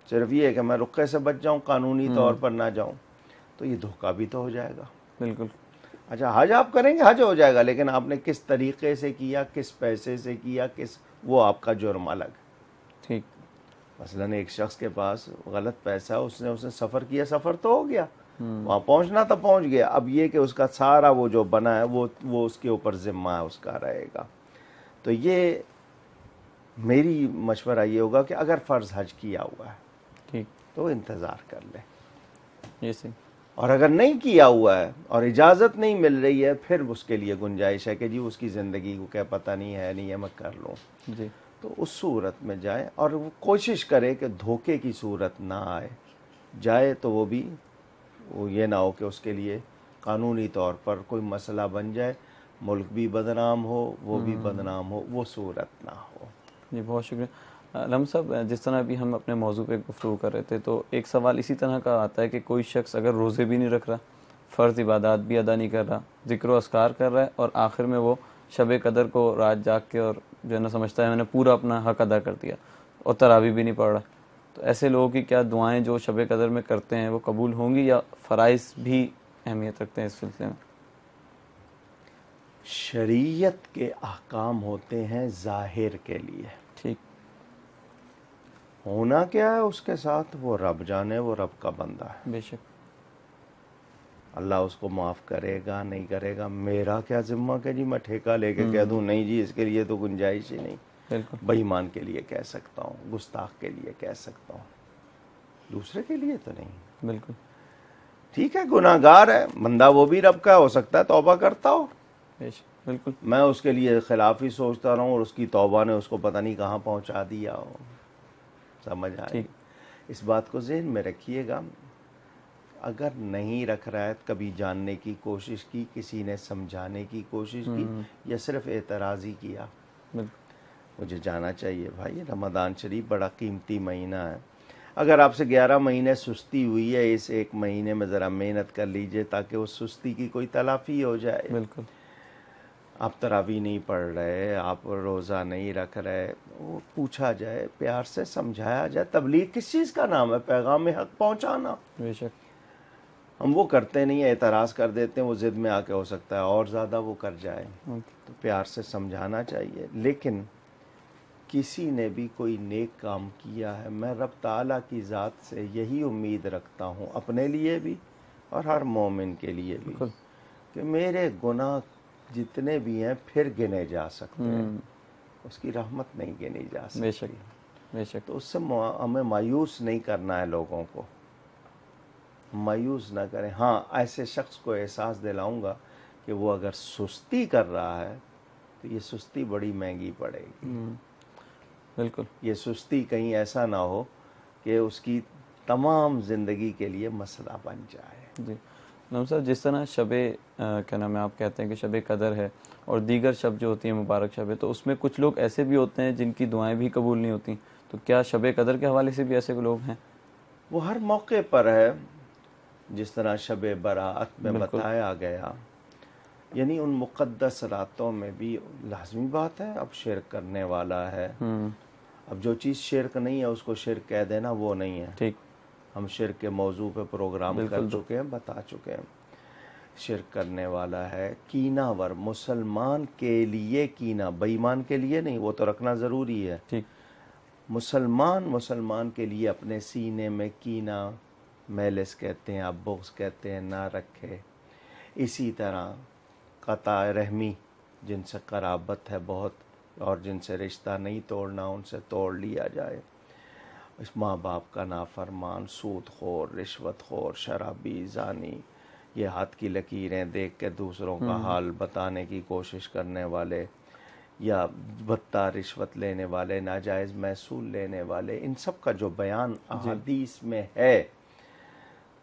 صرف یہ ہے کہ میں رقے سے بچ جاؤں, قانونی طور پر نہ جاؤں, تو یہ دھوکہ بھی تو ہو جائے گا. بالکل. اچھا, حج آپ کریں گے, حج ہو جائے گا, لیکن آپ نے کس طریقے سے کیا, کس پیسے سے کیا, وہ آپ کا جرم الگ. ٹھیک. مثلاً ایک شخص کے پاس غلط پیسہ, اس نے سفر کیا, سفر تو ہو گیا, وہاں پہنچنا تو پہنچ گیا, اب یہ کہ اس کا سارا وہ جو بنا ہے وہ اس کے اوپر ذمہ ہے, اس کا رہے گا. تو یہ میری مشورہ یہ ہوگا کہ اگر فرض حج کیا ہوا ہے ٹھیک تو انتظار کر لے, یہ صحیح. اور اگر نہیں کیا ہوا ہے اور اجازت نہیں مل رہی ہے پھر اس کے لیے گنجائش ہے کہ جی اس کی زندگی کو کیا پتہ نہیں ہے میں کر لوں, جی تو اس صورت میں جائے اور وہ کوشش کرے کہ دھوکے کی صورت نہ آئے. جائے تو وہ بھی وہ یہ نہ ہو کہ اس کے لیے قانونی طور پر کوئی مسئلہ بن جائے, ملک بھی بدنام ہو, وہ بھی بدنام ہو, وہ صورت نہ ہو. جی بہت شکریہ. علم صاحب, جس طرح بھی ہم اپنے موضوع پہ گفتگو کر رہے تھے تو ایک سوال اسی طرح کا آتا ہے کہ کوئی شخص اگر روزے بھی نہیں رکھ رہا, فرض عبادات بھی ادا نہیں کر رہا, ذکر و اذکار کر رہا ہے, اور آخر میں وہ شب قدر کو رات جاگ کے اور جو ہے نا سمجھتا ہے میں نے پورا اپنا حق ادا کر دیا, اور تراویح بھی نہیں پڑھ رہا, تو ایسے لوگوں کی کیا دعائیں جو شب قدر میں کرتے ہیں وہ قبول ہوں گی, یا فرائض بھی اہمیت رکھتے ہیں اس سلسلے میں؟ شریعت کے احکام ہوتے ہیں ظاہر کے لیے, ٹھیک. ہونا کیا ہے اس کے ساتھ وہ رب جانے, وہ رب کا بندہ ہے. بے شک. اللہ اس کو معاف کرے گا نہیں کرے گا, میرا کیا ذمہ کہ جی میں ٹھیکہ لے کے کہہ دوں نہیں جی اس کے لیے تو گنجائش ہی نہیں. بالکل بےایمان کے لیے کہہ سکتا ہوں، گستاخ کے لیے کہہ سکتا ہوں، دوسرے کے لیے تو نہیں۔ بالکل ٹھیک ہے، گناہ گار ہے بندہ، وہ بھی رب کا ہو سکتا ہے توبہ کرتا ہو، بالکل میں اس کے لیے خلاف ہی سوچتا رہوں اور اس کی توبہ نے اس کو پتہ نہیں کہاں پہنچا دیا ہو۔ سمجھ آئی؟ اس بات کو ذہن میں رکھیے گا، اگر نہیں رکھ رہا ہے کبھی جاننے کی کوشش کی، کسی نے سمجھانے کی کوشش کی، یا صرف اعتراض ہی کیا۔ مجھے جانا چاہیے بھائی، رمضان شریف بڑا قیمتی مہینہ ہے، اگر آپ سے 11 مہینے سستی ہوئی ہے، اس ایک مہینے میں ذرا محنت کر لیجئے تاکہ اس سستی کی کوئی تلافی ہو جائے۔ بالکل آپ تراویح نہیں پڑھ رہے، آپ روزہ نہیں رکھ رہے، وہ پوچھا جائے، پیار سے سمجھایا جائے۔ تبلیغ کس چیز کا نام ہے؟ پیغام حق پہنچانا۔ بے شک ہم وہ کرتے نہیں ہیں، اعتراض کر دیتے ہیں، وہ ضد میں آ کے ہو سکتا ہے اور زیادہ وہ کر جائے، تو پیار سے سمجھانا چاہیے۔ لیکن کسی نے بھی کوئی نیک کام کیا ہے، میں رب تعالیٰ کی ذات سے یہی امید رکھتا ہوں، اپنے لیے بھی اور ہر مومن کے لیے بھی، کہ میرے گناہ جتنے بھی ہیں پھر گنے جا سکتے ہیں، اس کی رحمت نہیں گنی جا سکتی۔ بے شک بے شک تو اس سے ہمیں مایوس نہیں کرنا ہے، لوگوں کو مایوس نہ کریں۔ ہاں، ایسے شخص کو احساس دلاؤں گا کہ وہ اگر سستی کر رہا ہے تو یہ سستی بڑی مہنگی پڑے گی۔ بالکل یہ سستی کہیں ایسا نہ ہو کہ اس کی تمام زندگی کے لیے مسئلہ بن جائے۔ جی نام صاحب، جس طرح شب کیا نام ہے، آپ کہتے ہیں کہ شب قدر ہے اور دیگر شب جو ہوتی ہیں مبارک شب ہے، تو اس میں کچھ لوگ ایسے بھی ہوتے ہیں جن کی دعائیں بھی قبول نہیں ہوتی، تو کیا شب قدر کے حوالے سے بھی ایسے لوگ ہیں؟ وہ ہر موقع پر ہے، جس طرح شب برات میں بتایا گیا، یعنی ان مقدس راتوں میں بھی لازمی بات ہے، اب شرک کرنے والا ہے، اب جو چیز شرک نہیں ہے اس کو شرک کہہ دینا وہ نہیں ہے۔ ٹھیک، ہم شرک کے موضوع پہ پروگرام کر چکے ہیں، بتا چکے ہیں۔ شرک کرنے والا ہے، کینہ ور، مسلمان کے لیے کینہ، بے ایمان کے لیے نہیں، وہ تو رکھنا ضروری ہے۔ ٹھیک، مسلمان کے لیے اپنے سینے میں کینہ، میلس کہتے ہیں، بغض کہتے ہیں، نہ رکھے۔ اسی طرح قطع رحمی، جن سے قرابت ہے بہت اور جن سے رشتہ نہیں توڑنا، ان سے توڑ لیا جائے۔ اس ماں باپ کا نافرمان، سود خور، رشوت خور، شرابی، زانی، یہ ہاتھ کی لکیریں دیکھ کے دوسروں کا حال بتانے کی کوشش کرنے والے، یا بھتہ رشوت لینے والے، ناجائز محصول لینے والے، ان سب کا جو بیان احادیث میں ہے،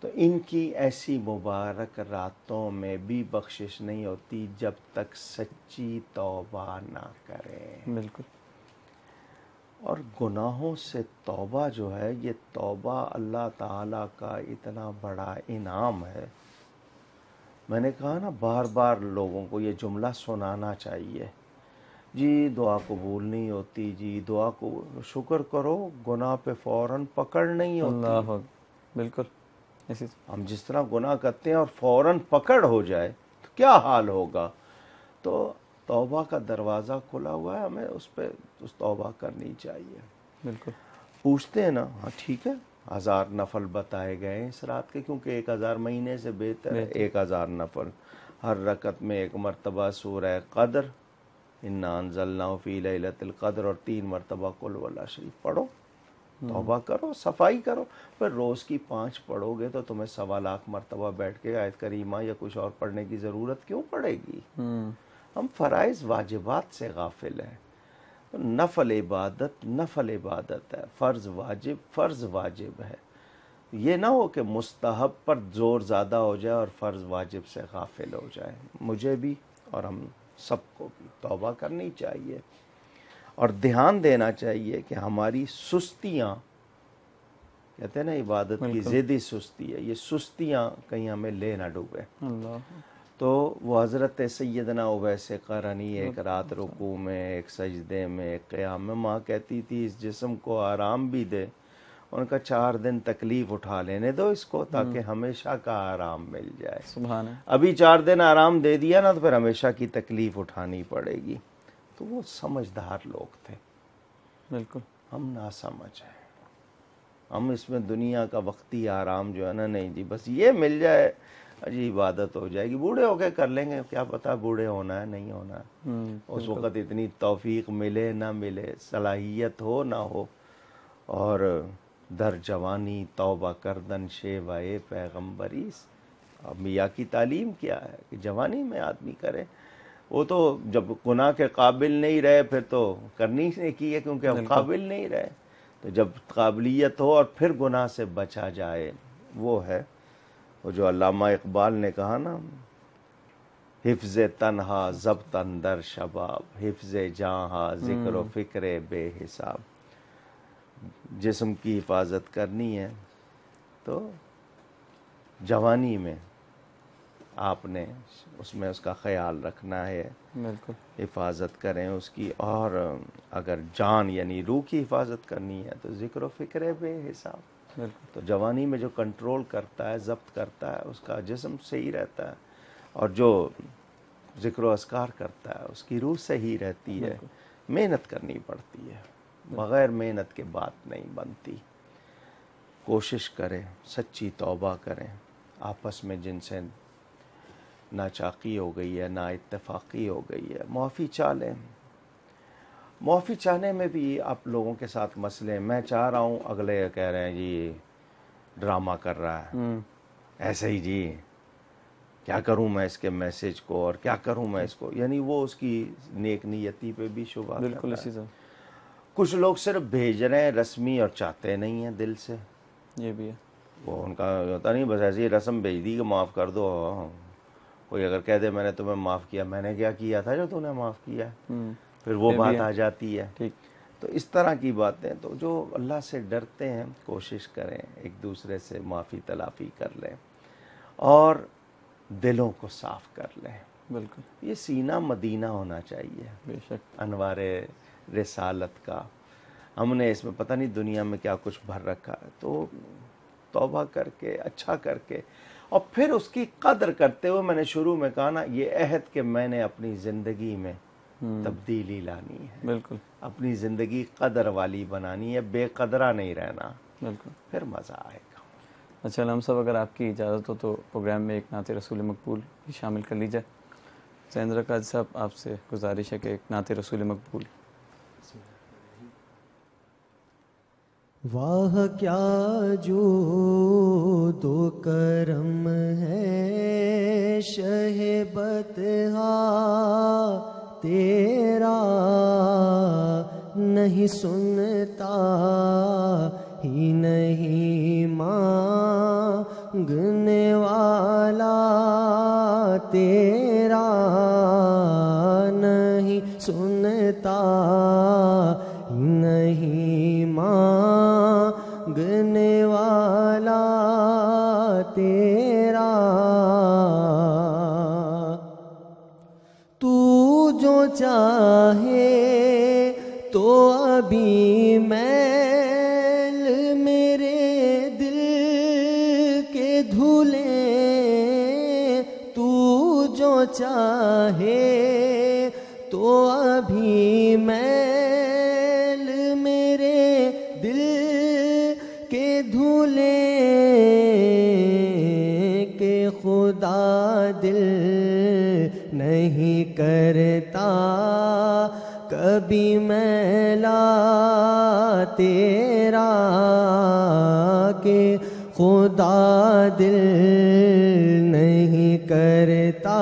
تو ان کی ایسی مبارک راتوں میں بھی بخشش نہیں ہوتی جب تک سچی توبہ نہ کریں۔ بالکل۔ اور گناہوں سے توبہ جو ہے، یہ توبہ اللہ تعالیٰ کا اتنا بڑا انعام ہے۔ میں نے کہا نا، بار بار لوگوں کو یہ جملہ سنانا چاہیے، جی دعا قبول نہیں ہوتی، جی دعا کو شکر کرو، گناہ پہ فوراً پکڑ نہیں ہوتی۔ اللہ، بالکل۔ ہم جس طرح گناہ کرتے ہیں اور فوراً پکڑ ہو جائے تو کیا حال ہوگا؟ تو توبہ کا دروازہ کھلا ہوا ہے، ہمیں اس پہ توبہ کرنی چاہیے۔ بالکل۔ پوچھتے ہیں نا، ہاں ٹھیک ہے، 1000 نفل بتائے گئے ہیں اس رات کے، کیونکہ 1000 مہینے سے بہتر ہے 1000 نفل۔ ہر رکعت میں 1 مرتبہ سورہ قدر، انا انزلناہ فی لیلۃ القدر، اور 3 مرتبہ قل واللہ شریف پڑھو، توبہ کرو، صفائی کرو۔ پھر روز کی 5 پڑھو گے تو تمہیں 1.25 لاکھ مرتبہ بیٹھ کے آیت کریمہ یا کچھ اور پڑھنے کی ضرورت کیوں پڑے گی؟ ہم فرائض واجبات سے غافل ہیں۔ نفل عبادت ہے، فرض واجب ہے۔ یہ نہ ہو کہ مستحب پر زور زیادہ ہو جائے اور فرض واجب سے غافل ہو جائے۔ مجھے بھی اور ہم سب کو بھی توبہ کرنی چاہیے، اور دھیان دینا چاہیے کہ ہماری سستیاں، کہتے ہیں نا عبادت کی ضدی سستی ہے، یہ سستیاں کہیں ہمیں لے نہ ڈوبے۔ تو وہ حضرت سیدنا اویس قرنی ایک رات رکوع میں، ایک سجدے میں، ایک قیام میں، ماں کہتی تھی اس جسم کو آرام بھی دے، ان کا 4 دن تکلیف اٹھا لینے دو اس کو، تاکہ ہمیشہ کا آرام مل جائے۔ سبحان اللہ۔ ابھی 4 دن آرام دے دیا نا تو پھر ہمیشہ کی تکلیف اٹھانی پڑے گی۔ تو وہ سمجھدار لوگ تھے، بالکل۔ ہم نہ سمجھ ہیں، ہم اس میں دنیا کا وقتی آرام جو ہے نا، نہیں جی بس یہ مل جائے، عجیب عادت ہو جائے گی. بوڑھے ہو کے کر لیں گے, کیا پتا بوڑھے ہونا ہے نہیں ہونا ہے, اس وقت اتنی توفیق ملے نہ ملے, صلاحیت ہو نہ ہو. اور در جوانی توبہ کردن شیوائے پیغمبری, انبیاء کی تعلیم کیا ہے کہ جوانی میں آدمی کرے. وہ تو جب گناہ کے قابل نہیں رہے پھر تو کرنی نہیں کی ہے, کیونکہ اب قابل نہیں رہے. تو جب قابلیت ہو اور پھر گناہ سے بچا جائے, وہ ہے وہ جو علامہ اقبال نے کہا نا, حفظ تنہا ضبط اندر شباب, حفظ جہاں ذکر و فکر بے حساب. جسم کی حفاظت کرنی ہے تو جوانی میں آپ نے اس میں اس کا خیال رکھنا ہے, بالکل حفاظت کریں اس کی. اور اگر جان یعنی روح کی حفاظت کرنی ہے تو ذکر و فکر بے حساب. تو جوانی میں جو کنٹرول کرتا ہے, ضبط کرتا ہے, اس کا جسم صحیح رہتا ہے, اور جو ذکر و اذکار کرتا ہے اس کی روح صحیح رہتی ہے. محنت کرنی پڑتی ہے, بغیر محنت کے بات نہیں بنتی. کوشش کریں, سچی توبہ کریں. آپس میں جن سے ناچاقی ہو گئی ہے, نا اتفاقی ہو گئی ہے, معافی چاہ لیں. معافی چاہنے میں بھی آپ لوگوں کے ساتھ مسئلے, میں چاہ رہا ہوں, اگلے کہہ رہے ہیں جی ڈرامہ کر رہا ہے, ایسے ہی جی کیا کروں میں اس کے میسج کو, اور کیا کروں میں اس کو, یعنی وہ اس کی نیک نیتی پہ بھی شبہ. بالکل اسی طرح کچھ لوگ صرف بھیج رہے ہیں رسمی اور چاہتے نہیں ہیں دل سے. یہ بھی ہے, وہ ان کا ہوتا نہیں, بس ایسی رسم بھیج دی کہ معاف کر دو. کوئی اگر کہہ دے میں نے تمہیں معاف کیا, میں نے کیا کیا تھا جو تم نے معاف کیا, پھر وہ بات آ جاتی ہے. ٹھیک. تو اس طرح کی باتیں, تو جو اللہ سے ڈرتے ہیں کوشش کریں ایک دوسرے سے معافی تلافی کر لیں اور دلوں کو صاف کر لیں. بالکل یہ سینہ مدینہ ہونا چاہیے بے شک. انوار رسالت کا. ہم نے اس میں پتہ نہیں دنیا میں کیا کچھ بھر رکھا ہے. تو توبہ کر کے, اچھا کر کے, اور پھر اس کی قدر کرتے ہوئے, میں نے شروع میں کہا نا, یہ عہد کہ میں نے اپنی زندگی میں تبدیلی لانی ہے, بالکل اپنی زندگی قدر والی بنانی ہے, بے قدرہ نہیں رہنا, بالکل. پھر مزہ آئے گا. اچھا علام صاحب, اگر آپ کی اجازت ہو تو پروگرام میں ایک نعت رسول مقبول بھی شامل کر لیجیے. زیندر قاضی صاحب, آپ سے گزارش ہے کہ ایک نعت رسول مقبول. واہ کیا جود و کرم ہے شہ بطحا تیرا, نہیں سنتا ہی نہیں مانگنے والا تیرا, نہیں سنتا ہی نہیں مانگنے والا تیرا. تو جو چاہے تو ابھی میل میرے دل کے دھولے, تو جو چاہے تو ابھی میل میرے دل کے دھولے, کہ خدا دل نہیں کرتا کبھی میلا تیرا, کہ خدا دل نہیں کرتا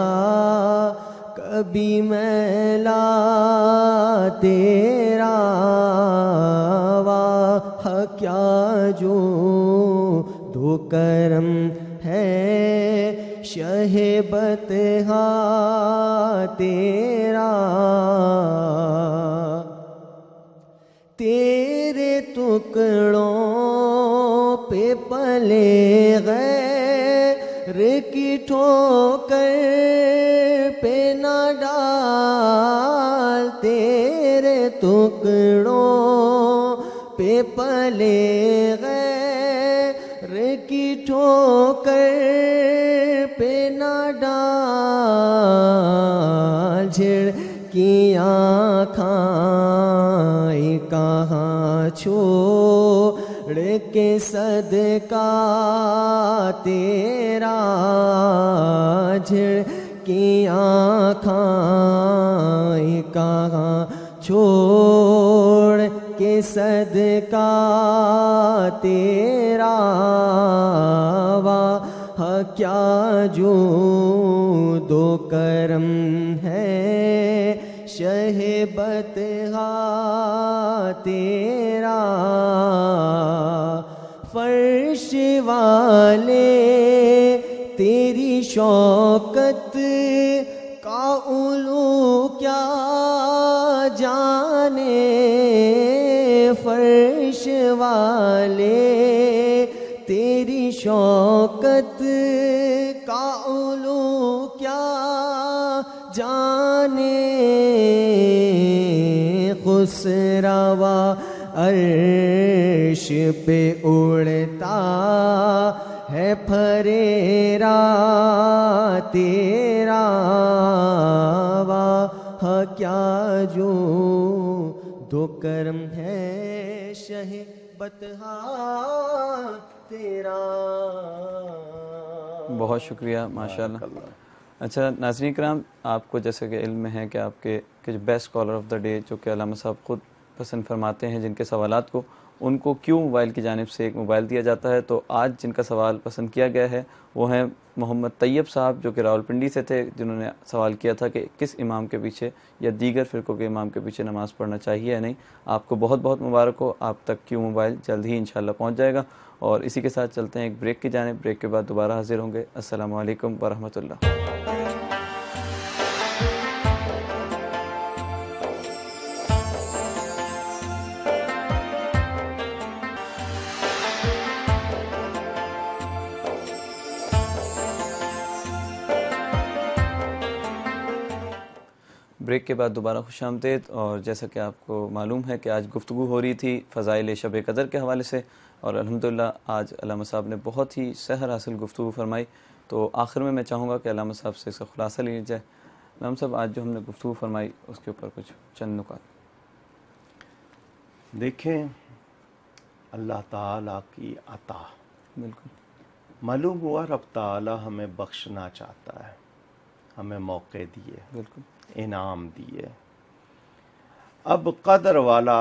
کبھی میلا تیرا. واہ کیا جو دو کرم ہے شہ بطحا تیرا, تیرے ٹکڑوں پہ پلے غیر کی ٹھوکر پہ نہ ڈال, تیرے ٹکڑوں پہ پلے غیر کی ٹھوکر پہ نہ ڈال, جھڑکیاں کھائیں کہاں چھوڑ کے صدقہ تیرا جھڑکی آنکھیں کہاں چھوڑ کے صدقہ تیرا واہ کیا جود و کرم ہے شہ بطحا تیرا فرش والے تیری شوکت کا علو کیا جانے فرش والے تیری شوکت کا علو کیا جانے خسروا عرش پہ اڑتا ہے پھریرا تیرا واہ کیا جو دو کرم ہے شہ بطحا تیرا. بہت شکریہ ماشاءاللہ. اچھا ناظرین کرام، آپ کو جیسے کہ علم میں ہے کہ آپ کے جو best caller of the day جو کہ علامہ صاحب خود پسند فرماتے ہیں جن کے سوالات کو، ان کو کیوں موبائل کی جانب سے ایک موبائل دیا جاتا ہے. تو آج جن کا سوال پسند کیا گیا ہے وہ ہیں محمد طیب صاحب جو کہ راولپنڈی سے تھے، جنہوں نے سوال کیا تھا کہ کس امام کے پیچھے یا دیگر فرقوں کے امام کے پیچھے نماز پڑھنا چاہیے یا نہیں. آپ کو بہت بہت مبارک ہو، آپ تک کیوں موبائل جلد ہی انشاءاللہ پہنچ جائے گا. اور اسی کے ساتھ چلتے ہیں ایک بریک کی جانب. بریک کے بعد دوبارہ حاضر ہوں گے. السلام علیکم ورحمۃ اللہ. بریک کے بعد دوبارہ خوش آمدید. اور جیسا کہ آپ کو معلوم ہے کہ آج گفتگو ہو رہی تھی فضائل شب قدر کے حوالے سے، اور الحمدللہ آج علامہ صاحب نے بہت ہی سحر حاصل گفتگو فرمائی. تو آخر میں چاہوں گا کہ علامہ صاحب سے اس کا خلاصہ لیا جائے. علامہ صاحب آج جو ہم نے گفتگو فرمائی اس کے اوپر کچھ چند نکات. دیکھیں اللہ تعالیٰ کی عطا، بالکل معلوم ہوا رب تعالیٰ ہمیں بخشنا چاہتا ہے، ہمیں موقع دیے، بالکل انعام دیے. اب قدر والا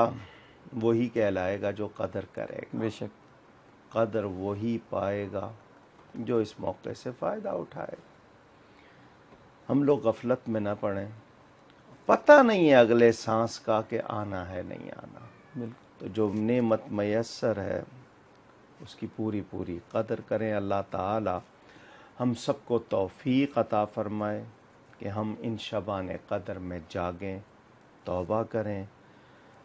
وہی کہلائے گا جو قدر کرے گا. بے شک قدر وہی پائے گا جو اس موقع سے فائدہ اٹھائے. ہم لوگ غفلت میں نہ پڑیں. پتہ نہیں ہے اگلے سانس کا کہ آنا ہے نہیں آنا. بالکل تو جو نعمت میسر ہے اس کی پوری پوری قدر کریں. اللہ تعالی ہم سب کو توفیق عطا فرمائے کہ ہم ان شبان قدر میں جاگیں، توبہ کریں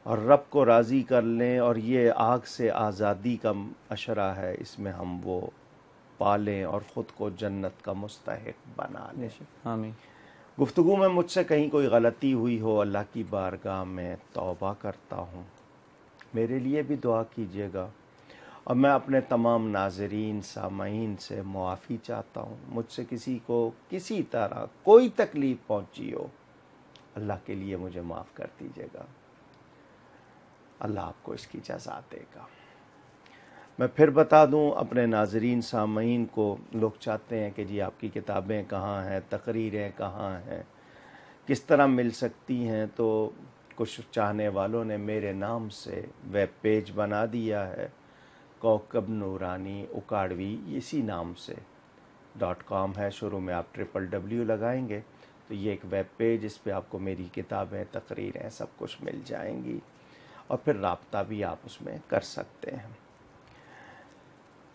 اور رب کو راضی کر لیں، اور یہ آگ سے آزادی کا عشرہ ہے، اس میں ہم وہ پالیں اور خود کو جنت کا مستحق بنا لیں. آمین. گفتگو میں مجھ سے کہیں کوئی غلطی ہوئی ہو اللہ کی بارگاہ میں توبہ کرتا ہوں. میرے لیے بھی دعا کیجیے گا. اور میں اپنے تمام ناظرین سامعین سے معافی چاہتا ہوں. مجھ سے کسی کو کسی طرح کوئی تکلیف پہنچی ہو، اللہ کے لیے مجھے معاف کر دیجیے گا. اللہ آپ کو اس کی جزا دے گا. میں پھر بتا دوں اپنے ناظرین سامعین کو، لوگ چاہتے ہیں کہ جی آپ کی کتابیں کہاں ہیں، تقریریں کہاں ہیں، کس طرح مل سکتی ہیں. تو کچھ چاہنے والوں نے میرے نام سے ویب پیج بنا دیا ہے، کوکب نورانی اکاڑوی، اسی نام سے .com ہے. شروع میں آپ www لگائیں گے تو یہ ایک ویب پیج، اس پہ آپ کو میری کتابیں، تقریریں سب کچھ مل جائیں گی، اور پھر رابطہ بھی آپ اس میں کر سکتے ہیں.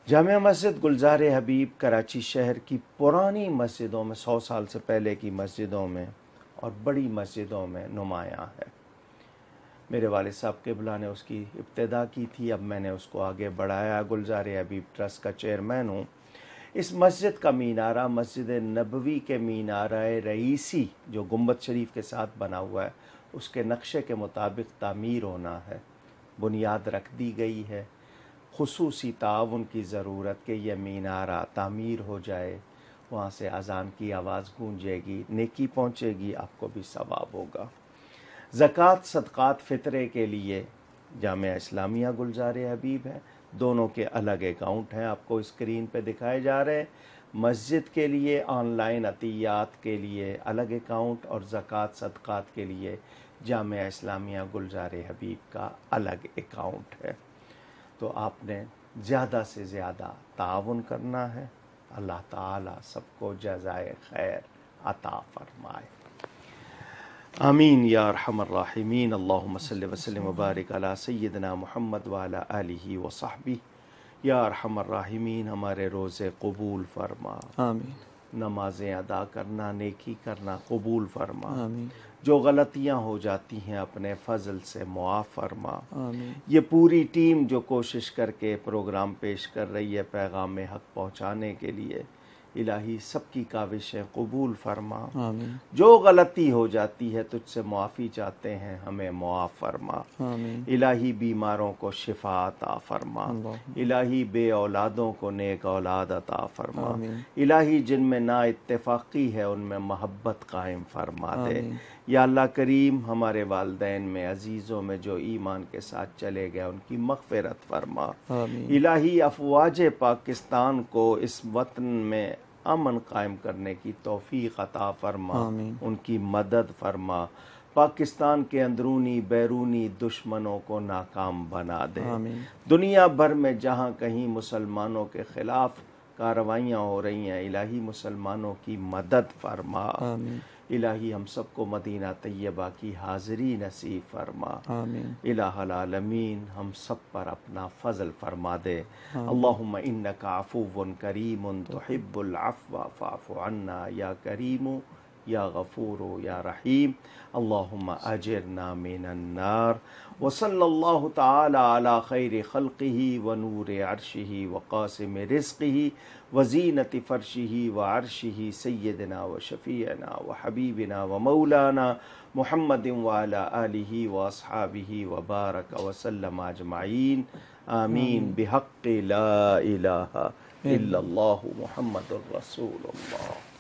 جامع مسجد گلزار حبیب کراچی شہر کی پرانی مسجدوں میں، 100 سال سے پہلے کی مسجدوں میں اور بڑی مسجدوں میں نمایاں ہے. میرے والد صاحب قبلہ نے اس کی ابتدا کی تھی، اب میں نے اس کو آگے بڑھایا. گلزار حبیب ٹرسٹ کا چیئرمین ہوں. اس مسجد کا مینارہ مسجد نبوی کے مینارہ رئیسی جو گنبد شریف کے ساتھ بنا ہوا ہے، اس کے نقشے کے مطابق تعمیر ہونا ہے. بنیاد رکھ دی گئی ہے. خصوصی تعاون کی ضرورت کہ یہ مینارہ تعمیر ہو جائے، وہاں سے اذان کی آواز گونجے گی، نیکی پہنچے گی، آپ کو بھی ثواب ہوگا. زکوٰۃ صدقات فطرے کے لیے جامعہ اسلامیہ گلزار حبیب ہے. دونوں کے الگ اکاؤنٹ ہیں، آپ کو اسکرین پہ دکھائے جا رہے ہیں۔ مسجد کے لیے آن لائن عطیات کے لیے الگ اکاؤنٹ اور زکوٰۃ صدقات کے لیے جامعہ اسلامیہ گلزار حبیب کا الگ اکاؤنٹ ہے۔ تو آپ نے زیادہ سے زیادہ تعاون کرنا ہے۔ اللہ تعالیٰ سب کو جزائے خیر عطا فرمائے، آمین یا ارحم الراحمین۔ اللہم صلی وسلم وبارک علی سیدنا محمد وعلی آلہ وصحبہ۔ یا ارحم الراحمین ہمارے روزے قبول فرما، آمین نمازیں ادا کرنا، نیکی کرنا قبول فرما، آمین جو غلطیاں ہو جاتی ہیں اپنے فضل سے معاف فرما۔ آمین یہ پوری ٹیم جو کوشش کر کے پروگرام پیش کر رہی ہے پیغام حق پہنچانے کے لیے، الہی سب کی کاوشیں قبول فرما۔ آمین جو غلطی ہو جاتی ہے تجھ سے معافی چاہتے ہیں، ہمیں معاف فرما۔ آمین الہی بیماروں کو شفا عطا فرما، اللہم الہی بے اولادوں کو نیک اولاد عطا فرما، آمین الہی جن میں نا اتفاقی ہے ان میں محبت قائم فرما دے۔ آمین یا اللہ کریم ہمارے والدین میں، عزیزوں میں جو ایمان کے ساتھ چلے گئے ان کی مغفرت فرما۔ آمین الہی افواج پاکستان کو اس وطن میں امن قائم کرنے کی توفیق عطا فرما، آمین ان کی مدد فرما، پاکستان کے اندرونی بیرونی دشمنوں کو ناکام بنا دے۔ آمین دنیا بھر میں جہاں کہیں مسلمانوں کے خلاف کارروائیاں ہو رہی ہیں، الہی مسلمانوں کی مدد فرما۔ آمین الہی ہم سب کو مدینہ طیبہ کی حاضری نصیب فرما۔ آمین الہ العالمین ہم سب پر اپنا فضل فرما دے۔ اللہم انک عفو کریم تحب العفو فاعف عنا یا کریم یا غفور یا رحیم۔ اللہم اجرنا من النار۔ وصلی اللہ تعالی علی خیر خلقہ ونور عرشہ وقاسم رزقہ وزینت فرشہ وعرشہ سیدنا وشفیعنا وحبیبنا ومولانا محمد وعلی آلہ واصحابہ وبارک وسلم اجمعین، آمین بحق لا الہ الا اللہ محمد الرسول اللہ۔